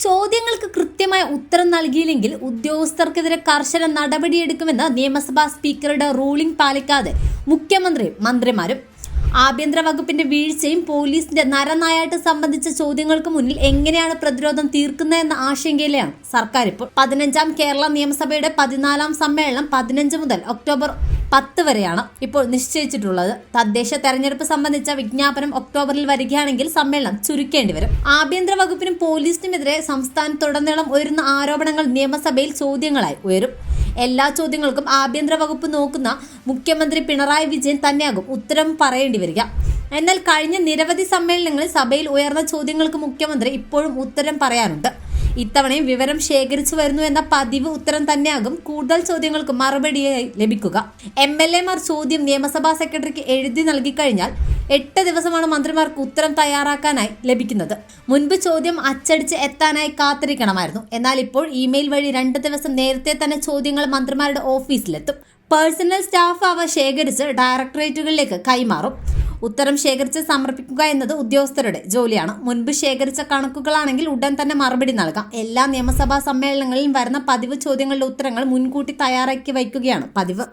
ചോദ്യങ്ങൾക്ക് കൃത്യമായ ഉത്തരം നൽകിയില്ലെങ്കിൽ ഉദ്യോഗസ്ഥർക്കെതിരെ കർശന നടപടിയെടുക്കുമെന്ന് നിയമസഭാ സ്പീക്കറുടെ റൂളിംഗ് പാലിക്കാതെ മുഖ്യമന്ത്രിയും മന്ത്രിമാരും. ആഭ്യന്തര വകുപ്പിന്റെ വീഴ്ചയും പോലീസിന്റെ നരനായാട്ട് സംബന്ധിച്ച ചോദ്യങ്ങൾക്ക് മുന്നിൽ എങ്ങനെയാണ് പ്രതിരോധം തീർക്കുന്നതെന്ന ആശങ്കയിലാണ് സർക്കാർ ഇപ്പോൾ. 15ാം കേരള നിയമസഭയുടെ 14ാം സമ്മേളനം 15 മുതൽ ഒക്ടോബർ 10 വരെയാണ് ഇപ്പോൾ നിശ്ചയിച്ചിട്ടുള്ളത്. തദ്ദേശ തെരഞ്ഞെടുപ്പ് സംബന്ധിച്ച വിജ്ഞാപനം ഒക്ടോബറിൽ വരികയാണെങ്കിൽ സമ്മേളനം ചുരുക്കേണ്ടി വരും. ആഭ്യന്തര വകുപ്പിനും പോലീസിനുമെതിരെ സംസ്ഥാനത്തുടനീളം ഉയരുന്ന ആരോപണങ്ങൾ നിയമസഭയിൽ ചോദ്യങ്ങളായി ഉയരും. എല്ലാ ചോദ്യങ്ങൾക്കും ആഭ്യന്തര വകുപ്പ് നോക്കുന്ന മുഖ്യമന്ത്രി പിണറായി വിജയൻ തന്നെയാകും ഉത്തരം പറയേണ്ടി വരിക. എന്നാൽ കഴിഞ്ഞ നിരവധി സമ്മേളനങ്ങളിൽ സഭയിൽ ഉയർന്ന ചോദ്യങ്ങൾക്ക് മുഖ്യമന്ത്രി ഇപ്പോഴും ഉത്തരം പറയാനുണ്ട്. ഇത്തവണയും വിവരം ശേഖരിച്ചു വരുന്നു എന്ന പതിവ് ഉത്തരം തന്നെയാകും കൂടുതൽ ചോദ്യങ്ങൾക്ക് മറുപടിയായി ലഭിക്കുക. MLA-മാർ ചോദ്യം നിയമസഭാ സെക്രട്ടറിക്ക് എഴുതി നൽകിക്കഴിഞ്ഞാൽ 8 ദിവസമാണ് മന്ത്രിമാർക്ക് ഉത്തരം തയ്യാറാക്കാനായി ലഭിക്കുന്നത്. മുൻപ് ചോദ്യം അച്ചടിച്ച് എത്താനായി കാത്തിരിക്കണമായിരുന്നു. എന്നാൽ ഇപ്പോൾ ഇമെയിൽ വഴി 2 ദിവസം നേരത്തെ തന്നെ ചോദ്യങ്ങൾ മന്ത്രിമാരുടെ ഓഫീസിലെത്തും. പേഴ്സണൽ സ്റ്റാഫ് അവ ശേഖരിച്ച് ഡയറക്ടറേറ്റുകളിലേക്ക് കൈമാറും. ഉത്തരം ശേഖരിച്ച് സമർപ്പിക്കുക എന്നത് ഉദ്യോഗസ്ഥരുടെ ജോലിയാണ്. മുൻപ് ശേഖരിച്ച കണക്കുകളാണെങ്കിൽ ഉടൻ തന്നെ മറുപടി നൽകാം. എല്ലാ നിയമസഭാ സമ്മേളനങ്ങളിലും വരുന്ന പതിവ് ചോദ്യങ്ങളുടെ ഉത്തരങ്ങൾ മുൻകൂട്ടി തയ്യാറാക്കി വയ്ക്കുകയാണ് പതിവ്.